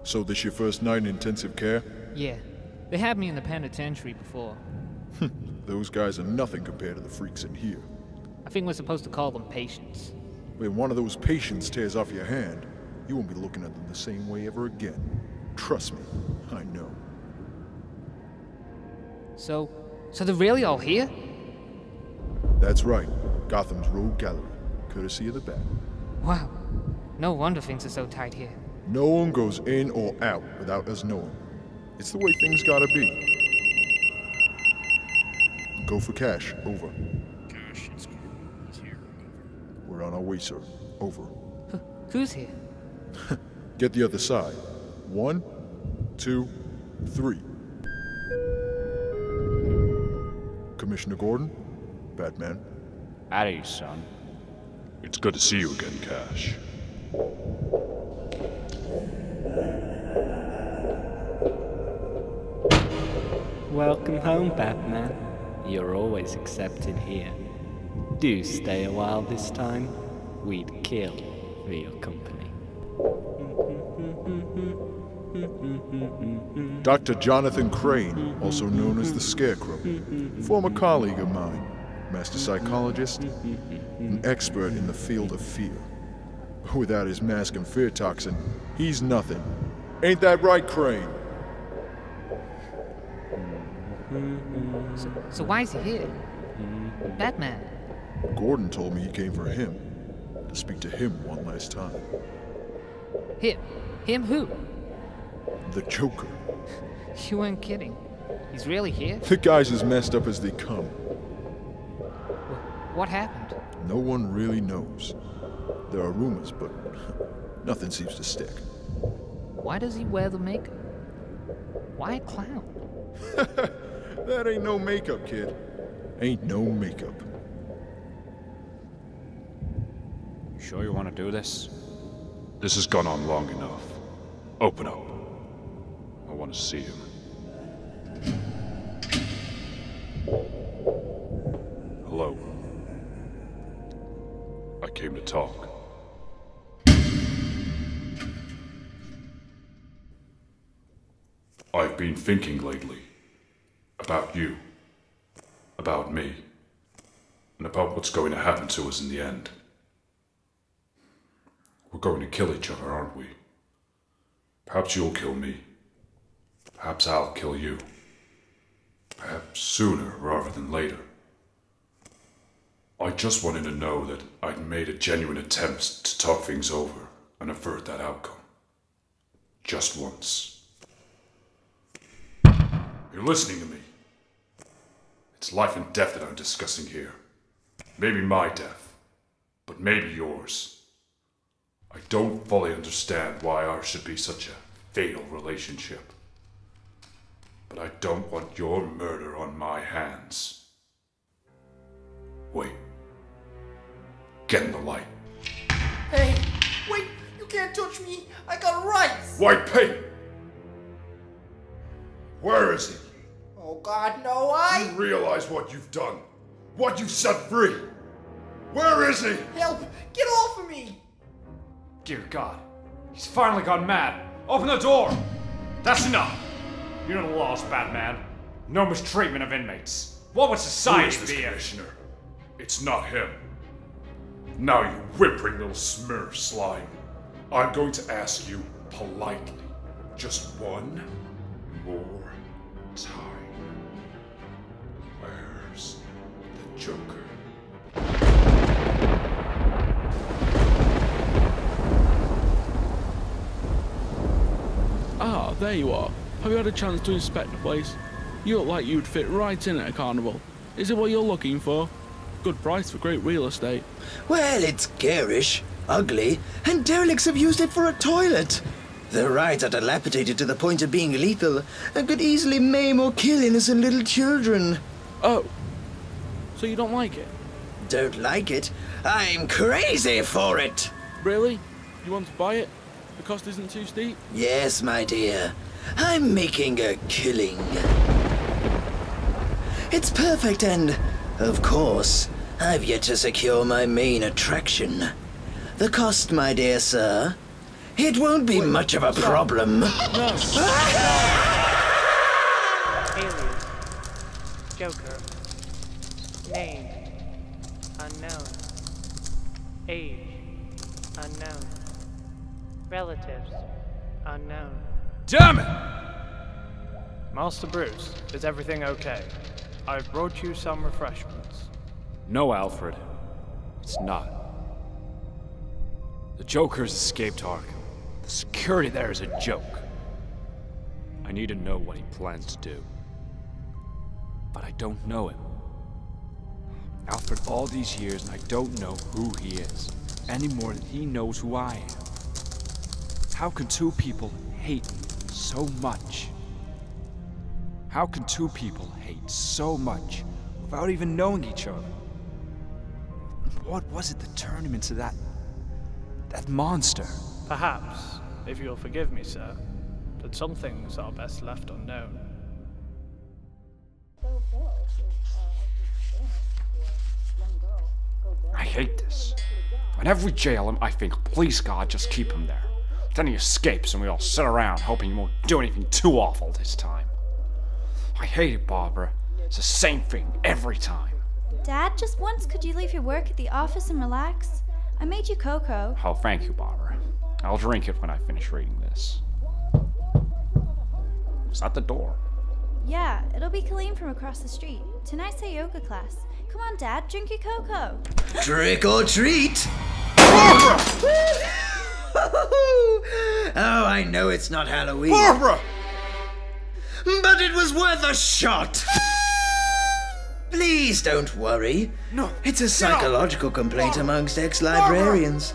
So this your first night in intensive care? Yeah. They had me in the penitentiary before. Those guys are nothing compared to the freaks in here. I think we're supposed to call them patients. When one of those patients tears off your hand, you won't be looking at them the same way ever again. Trust me, I know. So they're really all here? That's right. Gotham's Rogue Gallery, courtesy of the Bat. Wow. No wonder things are so tight here. No one goes in or out without us knowing. It's the way things gotta be. Go for cash. Over. Cash, it's he's here. We're on our way, sir. Over. Who's here? Get the other side. 1, 2, 3. Commissioner Gordon? Batman? Howdy, son. It's good to see you again, Cash. Welcome home, Batman. You're always accepted here. Do stay a while this time. We'd kill for your company. Dr. Jonathan Crane, also known as the Scarecrow. Former colleague of mine. Master psychologist. An expert in the field of fear. Without his mask and fear toxin, he's nothing. Ain't that right, Crane? So why is he here? Batman. Gordon told me he came for him. To speak to him one last time. Him? Him who? The Joker. You weren't kidding. He's really here? The guy's as messed up as they come. What happened? No one really knows. There are rumors, but nothing seems to stick. Why does he wear the makeup? Why a clown? That ain't no makeup, kid. Ain't no makeup. You sure you want to do this? This has gone on long enough. Open up. I want to see him. Hello. I came to talk. I've been thinking lately about you, about me, and about what's going to happen to us in the end. We're going to kill each other, aren't we? Perhaps you'll kill me. Perhaps I'll kill you. Perhaps sooner rather than later. I just wanted to know that I'd made a genuine attempt to talk things over and avert that outcome. Just once. You're listening to me. It's life and death that I'm discussing here. Maybe my death, but maybe yours. I don't fully understand why ours should be such a fatal relationship. But I don't want your murder on my hands. Wait. Get in the light. Hey, wait! You can't touch me! I got rights! White paint! Where is he? Oh God, no, You realize what you've done? What you've set free? Where is he? Help! Get off of me! Dear God, he's finally gone mad. Open the door! That's enough! You know the laws, Batman. No mistreatment of inmates. What would Who society is this, be if... Commissioner? It's not him. Now, you whimpering little smear of slime. I'm going to ask you politely, just one more time. Where's the Joker? Ah, there you are. Have you had a chance to inspect the place? You look like you'd fit right in at a carnival. Is it what you're looking for? Good price for great real estate. Well, it's garish, ugly, and derelicts have used it for a toilet. The rides are dilapidated to the point of being lethal and could easily maim or kill innocent little children. Oh, so you don't like it? Don't like it? I'm crazy for it! Really? You want to buy it? The cost isn't too steep? Yes, my dear. I'm making a killing. It's perfect and, of course, I've yet to secure my main attraction. The cost, my dear sir, It won't be much of a problem. Alias. Joker. Name. Unknown. Age. Unknown. Relatives. Unknown. Damn it! Master Bruce, is everything okay? I've brought you some refreshments. No, Alfred. It's not. The Joker's escaped Arkham. The security there is a joke. I need to know what he plans to do. But I don't know him. Alfred, all these years, and I don't know who he is, any more than he knows who I am. How can two people hate so much? How can two people hate so much without even knowing each other? What was it that turned him into that monster? Perhaps, if you'll forgive me, sir, that some things are best left unknown. I hate this. Whenever we jail him, I think, please God, just keep him there. Then he escapes and we all sit around hoping he won't do anything too awful this time. I hate it, Barbara. It's the same thing every time. Dad, just once could you leave your work at the office and relax? I made you cocoa. Oh, thank you, Barbara. I'll drink it when I finish reading this. Is that the door? Yeah, it'll be Callum from across the street. Tonight's our yoga class. Come on, Dad, drink your cocoa. Trick or treat! Barbara! Oh, I know it's not Halloween. Barbara! But it was worth a shot! Please don't worry. No. It's a psychological complaint amongst ex-librarians.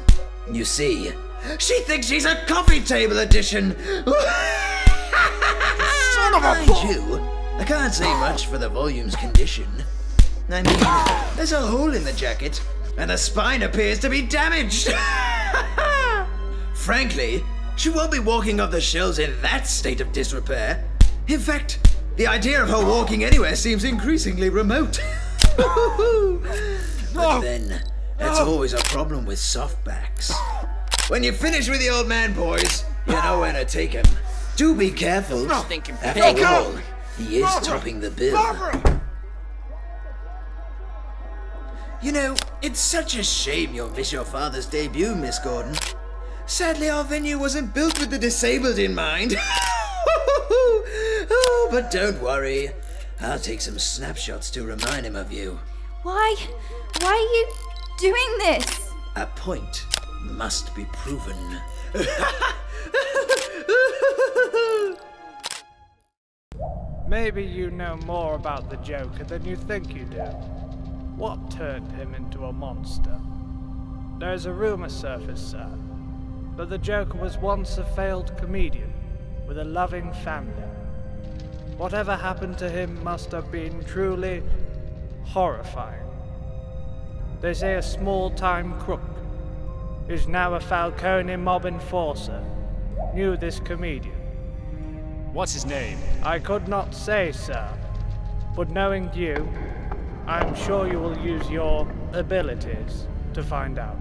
You see, she thinks she's a coffee table edition. Son of a Mind you, I can't say much for the volume's condition. I mean, there's a hole in the jacket, and the spine appears to be damaged. Frankly, she won't be walking off the shelves in that state of disrepair. In fact, the idea of her walking anywhere seems increasingly remote. But then, that's always a problem with softbacks. When you finish with the old man, boys, you know where to take him. Do be careful. After all, he is topping the bill. You know, it's such a shame you'll miss your father's debut, Miss Gordon. Sadly, our venue wasn't built with the disabled in mind. Oh, but don't worry. I'll take some snapshots to remind him of you. Why are you doing this? A point must be proven. Maybe you know more about the Joker than you think you do. What turned him into a monster? There is a rumor surfaced, sir, that the Joker was once a failed comedian with a loving family. Whatever happened to him must have been truly horrifying. They say a small-time crook, who's now a Falcone mob enforcer, knew this comedian. What's his name? I could not say, sir, but knowing you, I'm sure you will use your abilities to find out.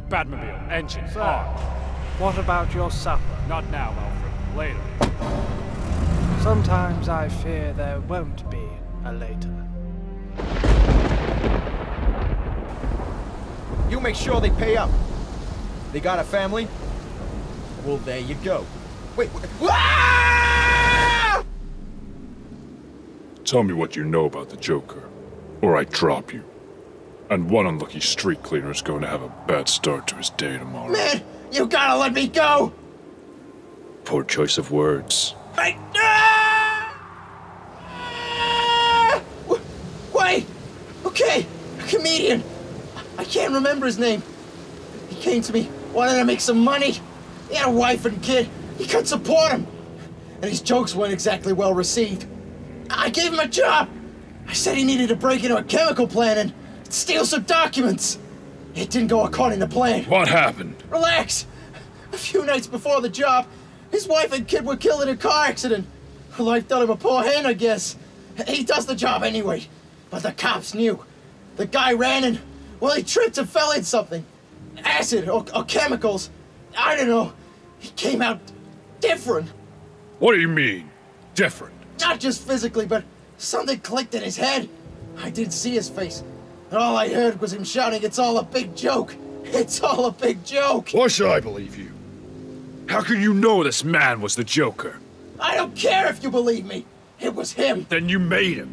Batmobile, engine, Sir, on. what about your supper? Not now, Alfred. Later. Sometimes I fear there won't be a later. You make sure they pay up. They got a family? Well, there you go. Wait. Ah! Tell me what you know about the Joker, or I drop you. And one unlucky street cleaner is going to have a bad start to his day tomorrow. Man, you gotta let me go! Poor choice of words. Wait! Wait! Okay, a comedian. I can't remember his name. He came to me, wanted to make some money. He had a wife and kid. He couldn't support him. And his jokes weren't exactly well received. I gave him a job. I said he needed to break into a chemical plant and steal some documents. It didn't go according to plan. What happened? Relax. A few nights before the job, his wife and kid were killed in a car accident. Life dealt him a poor hand, I guess. He does the job anyway. But the cops knew. The guy ran and, well, he tripped and fell in something. Acid or chemicals. I don't know. He came out different. What do you mean, different? Not just physically, but something clicked in his head. I didn't see his face. And all I heard was him shouting, "It's all a big joke! It's all a big joke!" Why should I believe you? How can you know this man was the Joker? I don't care if you believe me. It was him. Then you made him.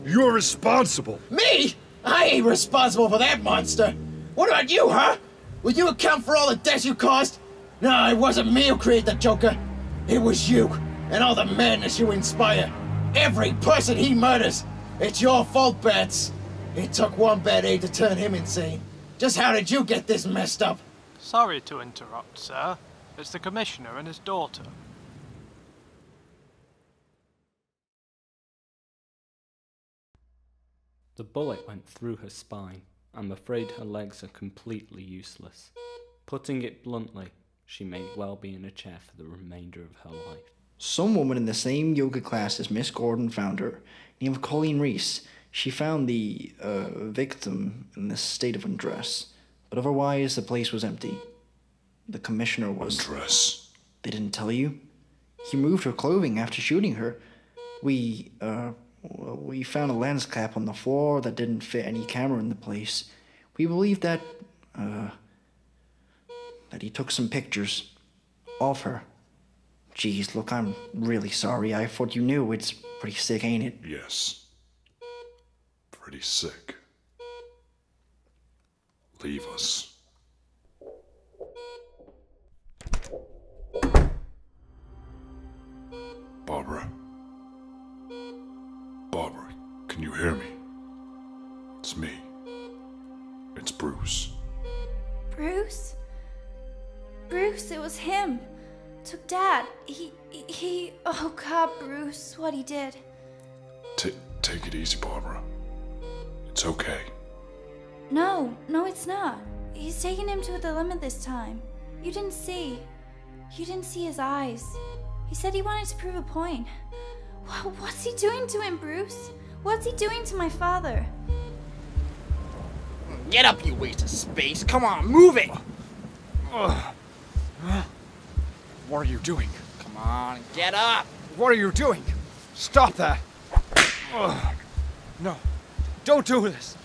You're responsible. Me? I ain't responsible for that monster. What about you, huh? Will you account for all the deaths you caused? No, it wasn't me who created the Joker. It was you, and all the madness you inspire. Every person he murders. It's your fault, Bats. It took one bad egg to turn him insane. Just how did you get this messed up? Sorry to interrupt, sir. It's the Commissioner and his daughter. The bullet went through her spine. I'm afraid her legs are completely useless. Putting it bluntly, she may well be in a chair for the remainder of her life. Some woman in the same yoga class as Miss Gordon found her, named Colleen Reese. She found the victim in a state of undress, but otherwise the place was empty. The Commissioner was... Undress? They didn't tell you? He removed her clothing after shooting her. We found a lens cap on the floor that didn't fit any camera in the place. We believe that he took some pictures of her. Jeez, look, I'm really sorry. I thought you knew. It's pretty sick, ain't it? Yes. Pretty sick. Leave us. Barbara. Barbara, can you hear me? It's me. It's Bruce. Bruce? Bruce, it was him. Took Dad. He... Oh, God, Bruce, what he did. Take it easy, Barbara. It's okay. No, it's not. He's taking him to the limit this time. You didn't see his eyes. He said he wanted to prove a point. What's he doing to him, Bruce? What's he doing to my father? Get up, you waste of space. Come on, move it. What are you doing? Come on, get up. What are you doing? Stop that. No, don't do this.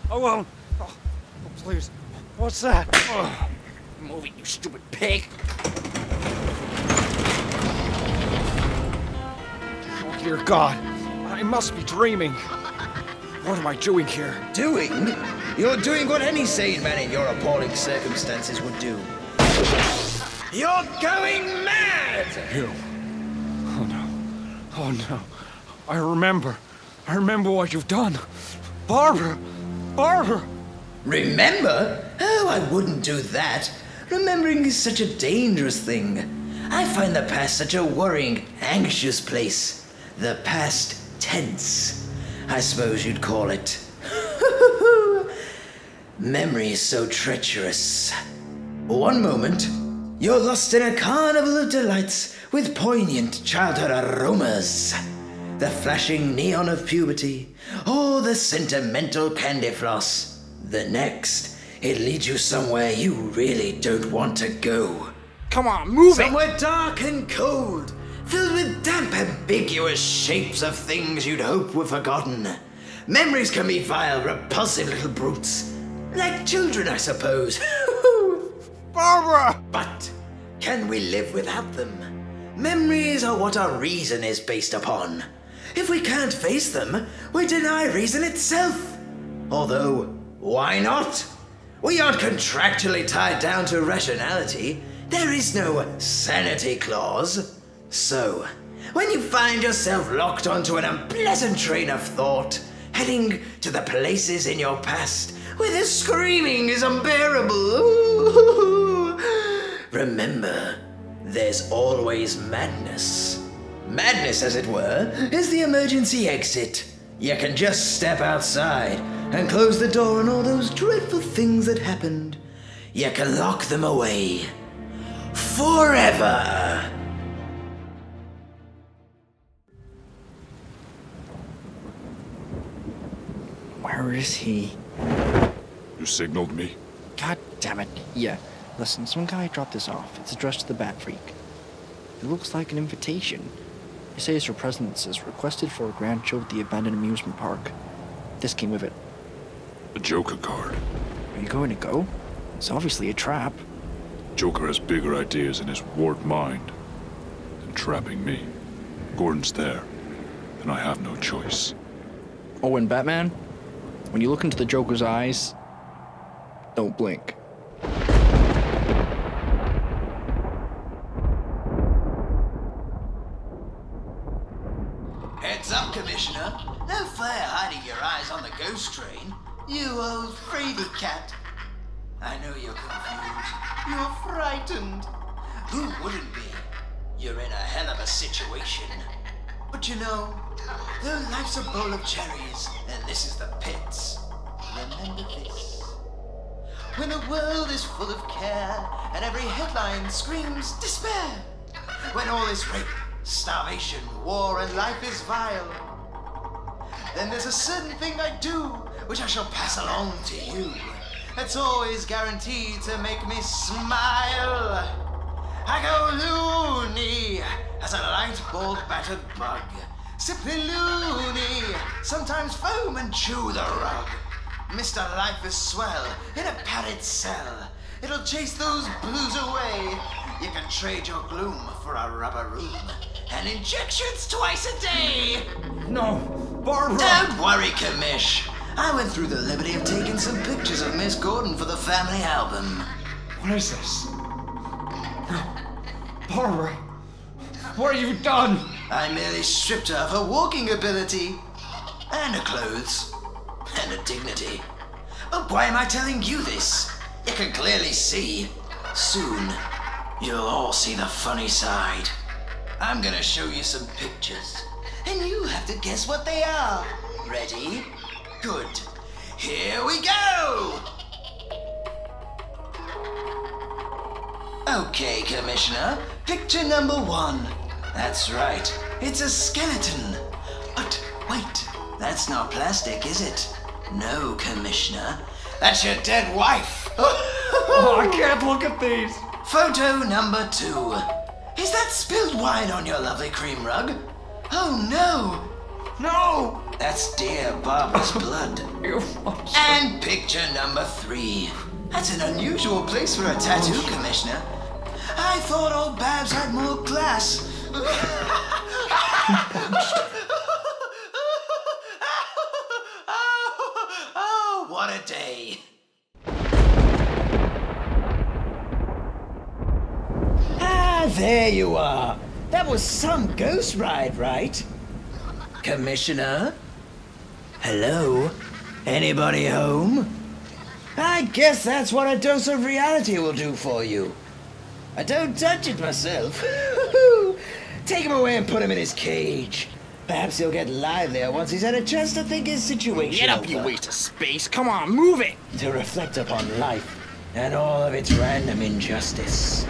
I won't. Oh, please. What's that? Move it, you stupid pig. Oh, dear God. I must be dreaming. What am I doing here? Doing? You're doing what any sane man in your appalling circumstances would do. You're going mad! You. Oh no. Oh no. I remember what you've done. Barbara! Barbara! Remember? Oh, I wouldn't do that. Remembering is such a dangerous thing. I find the past such a worrying, anxious place. The past tense, I suppose you'd call it. Memory is so treacherous. One moment, you're lost in a carnival of delights with poignant childhood aromas. The flashing neon of puberty, or the sentimental candy floss. The next, it leads you somewhere you really don't want to go. Come on, move it! Somewhere dark and cold, filled with damp, ambiguous shapes of things you'd hope were forgotten. Memories can be vile, repulsive little brutes. Like children, I suppose. Barbara! But can we live without them? Memories are what our reason is based upon. If we can't face them, we deny reason itself. Although, why not? We aren't contractually tied down to rationality. There is no sanity clause. So, when you find yourself locked onto an unpleasant train of thought, heading to the places in your past where the screaming is unbearable, remember, there's always madness. Madness, as it were, is the emergency exit. You can just step outside and close the door on all those dreadful things that happened. You can lock them away. Forever. Where is he? You signaled me? God damn it. Yeah. Listen, some guy dropped this off. It's addressed to the Bat Freak. It looks like an invitation. It says your presence is requested for a grand show at the abandoned amusement park. This came with it. A Joker card. Are you going to go? It's obviously a trap. Joker has bigger ideas in his warped mind than trapping me. Gordon's there, and I have no choice. Oh, and Batman? When you look into the Joker's eyes, don't blink. Heads up, Commissioner. No fair hiding your eyes on the ghost train. You old fraidy cat. I know you're confused. You're frightened. Who wouldn't be? You're in a hell of a situation. But you know, though life's a bowl of cherries, and this is the pits, remember this. When the world is full of care, and every headline screams despair. When all is rape, starvation, war, and life is vile, then there's a certain thing I do, which I shall pass along to you. That's always guaranteed to make me smile. I go loony as a light ball battered bug. Simply loony, sometimes foam and chew the rug. Mr. Life is swell in a padded cell. It'll chase those blues away. You can trade your gloom for a rubber room and injections twice a day. No, Barbara! Don't worry, Commish. I went through the liberty of taking some pictures of Miss Gordon for the family album. What is this? No. Barbara! What have you done? I merely stripped her of her walking ability, and her clothes, and her dignity. But why am I telling you this? You can clearly see. Soon, you'll all see the funny side. I'm gonna show you some pictures, and you have to guess what they are. Ready? Good. Here we go! Okay, Commissioner. Picture number 1. That's right. It's a skeleton. But wait, that's not plastic, is it? No, Commissioner. That's your dead wife. Oh, I can't look at these. Photo number 2. Is that spilled wine on your lovely cream rug? Oh, no. No! That's dear Barbara's blood. And picture number 3. That's an unusual place for a tattoo, Commissioner. I thought old Babs had more class. Oh, what a day. Ah, there you are. That was some ghost ride, right? Commissioner? Hello? Anybody home? I guess that's what a dose of reality will do for you. I don't touch it myself. Take him away and put him in his cage. Perhaps he'll get livelier once he's had a chance to think his situation Get up, you waste of space. Come on, move it. To reflect upon life and all of its random injustice.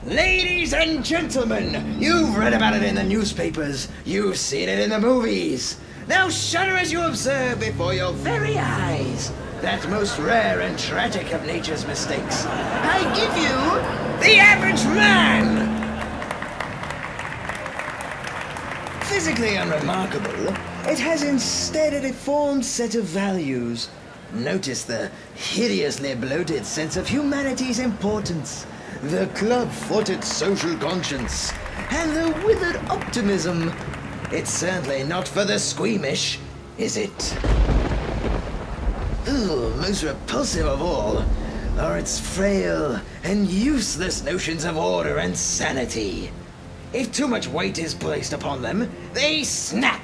Ladies and gentlemen, you've read about it in the newspapers. You've seen it in the movies. Now shudder as you observe before your very eyes that most rare and tragic of nature's mistakes. I give you the average man! Physically unremarkable, it has instead a deformed set of values. Notice the hideously bloated sense of humanity's importance, the club-footed social conscience, and the withered optimism. It's certainly not for the squeamish, is it? Ooh, most repulsive of all are its frail and useless notions of order and sanity. If too much weight is placed upon them, they snap.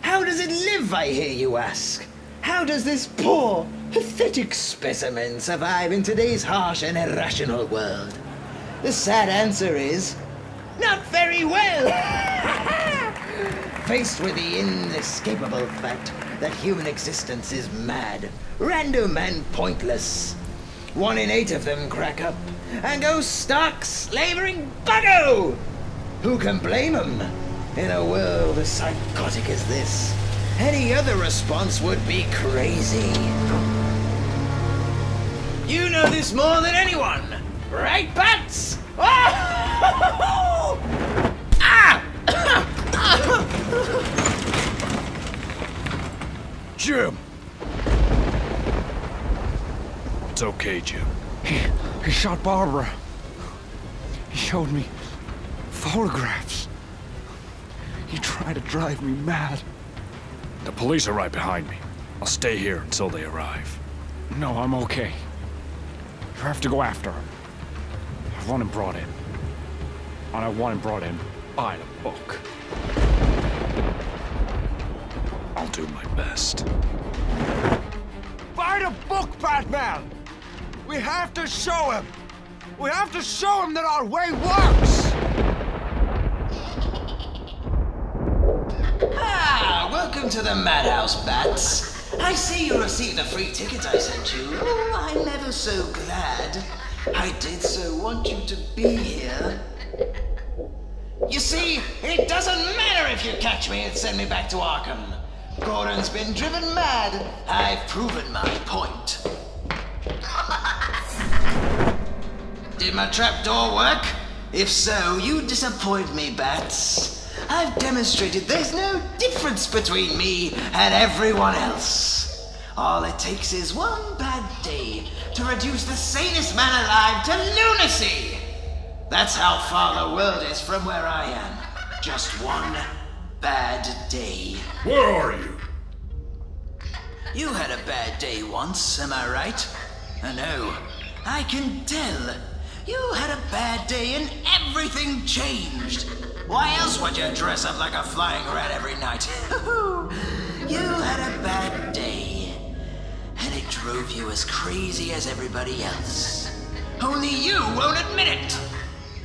How does it live, I hear you ask? How does this poor, pathetic specimen survive in today's harsh and irrational world? The sad answer is, not very well! Faced with the inescapable fact that human existence is mad, random and pointless, 1 in 8 of them crack up and go stark slavering buggo! Who can blame them? In a world as psychotic as this, any other response would be crazy. You know this more than anyone, right, Bats? Ah! Jim! It's okay, Jim. He shot Barbara. He showed me photographs. He tried to drive me mad. The police are right behind me. I'll stay here until they arrive. No, I'm okay. You have to go after him. I want him brought in. And I want him brought in by the book. I'll do my best. By the book, Batman! We have to show him! We have to show him that our way works! Ah, welcome to the madhouse, Bats. I see you received a free ticket I sent you. Oh, I'm ever so glad. I did so want you to be here. You see, it doesn't matter if you catch me and send me back to Arkham. Gordon's been driven mad. I've proven my point. Did my trapdoor work? If so, you disappoint me, Bats. I've demonstrated there's no difference between me and everyone else. All it takes is one bad day to reduce the sanest man alive to lunacy. That's how far the world is from where I am. Just one bad day. Where are you? You had a bad day once, am I right? I know. I can tell. You had a bad day and everything changed. Why else would you dress up like a flying rat every night? You had a bad day, and it drove you as crazy as everybody else. Only you won't admit it.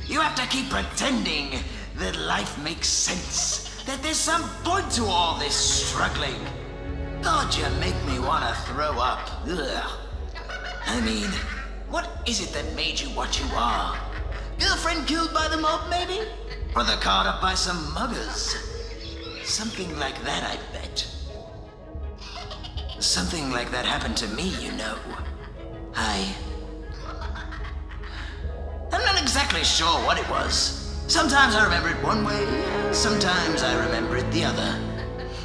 You have to keep pretending that life makes sense, that there's some point to all this struggling. God, you make me want to throw up. Ugh. I mean, what is it that made you what you are? Girlfriend killed by the mob, maybe? Brother caught up by some muggers? Something like that, I bet. Something like that happened to me, you know. I'm not exactly sure what it was. Sometimes I remember it one way, sometimes I remember it the other.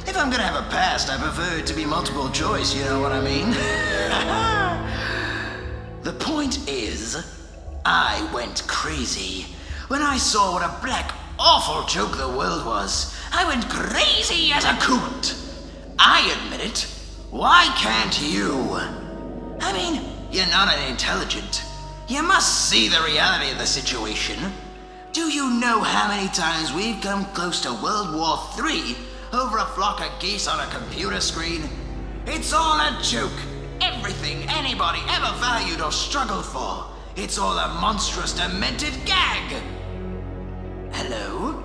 If I'm gonna have a past, I prefer it to be multiple choice, you know what I mean? The point is, I went crazy. When I saw what a black, awful joke the world was, I went crazy as a coot. I admit it. Why can't you? I mean, you're not unintelligent. You must see the reality of the situation. Do you know how many times we've come close to World War III over a flock of geese on a computer screen? It's all a joke. Everything anybody ever valued or struggled for. It's all a monstrous, demented gag. Hello?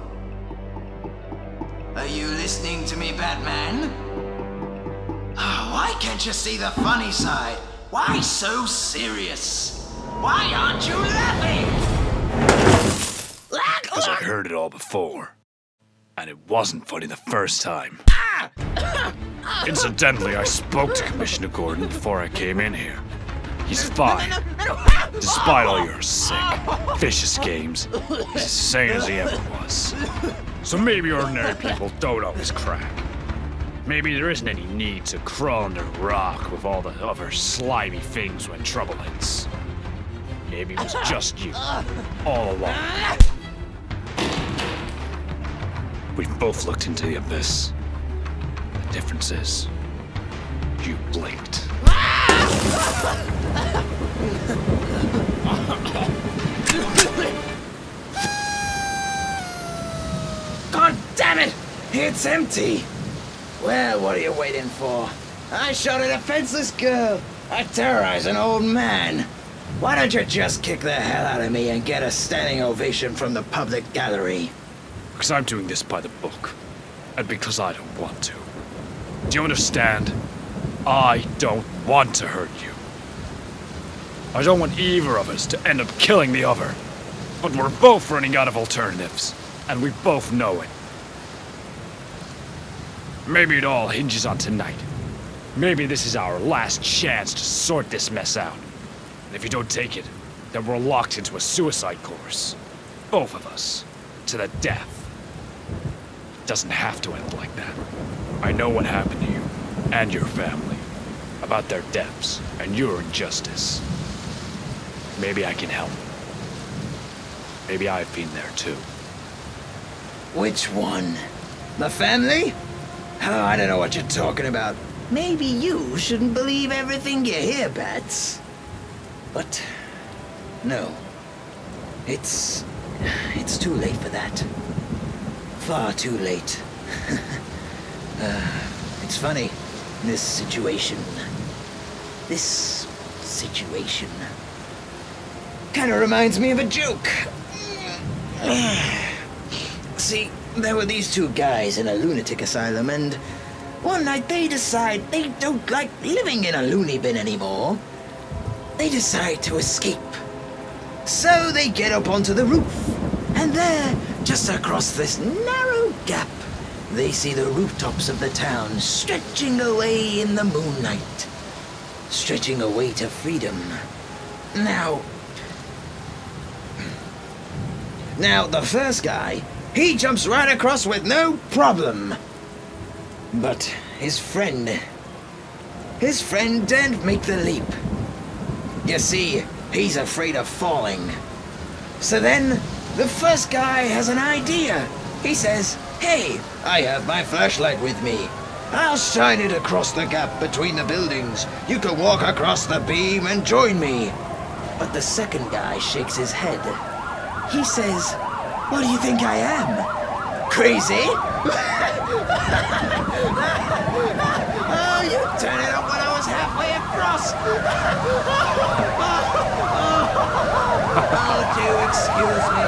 Are you listening to me, Batman? Oh, why can't you see the funny side? Why so serious? Why aren't you laughing? Because I've heard it all before. And it wasn't funny the first time. Incidentally, I spoke to Commissioner Gordon before I came in here. He's fine. Despite all your sick, vicious games, he's as sane as he ever was. So maybe ordinary people don't always crack. Maybe there isn't any need to crawl under a rock with all the other slimy things when trouble hits. Maybe it was just you, all along. We've both looked into the abyss. The difference is, you blinked. God damn it! It's empty! Well, what are you waiting for? I shot at a fenceless girl. I terrorized an old man. Why don't you just kick the hell out of me and get a standing ovation from the public gallery? Because I'm doing this by the book. And because I don't want to. Do you understand? I don't want to hurt you. I don't want either of us to end up killing the other. But we're both running out of alternatives. And we both know it. Maybe it all hinges on tonight. Maybe this is our last chance to sort this mess out. And if you don't take it, then we're locked into a suicide course. Both of us. To the death. It doesn't have to end like that. I know what happened to you, and your family. About their deaths, and your injustice. Maybe I can help. Maybe I've been there too. Which one? The family? Oh, I don't know what you're talking about. Maybe you shouldn't believe everything you hear, Bats. But, no. It's too late for that. Far too late. It's funny, this situation kinda reminds me of a joke. See, there were these two guys in a lunatic asylum, and one night they decide they don't like living in a loony bin anymore. They decide to escape. So they get up onto the roof, and there, just across this narrow gap, they see the rooftops of the town stretching away in the moonlight. Stretching away to freedom. Now, the first guy, he jumps right across with no problem. But his friend daren't make the leap. You see, he's afraid of falling. So then, the first guy has an idea. He says, "Hey, I have my flashlight with me. I'll shine it across the gap between the buildings. You can walk across the beam and join me." But the second guy shakes his head. He says, "What do you think I am? Crazy?" Oh, you turned it up when I was halfway across. Oh, do excuse me.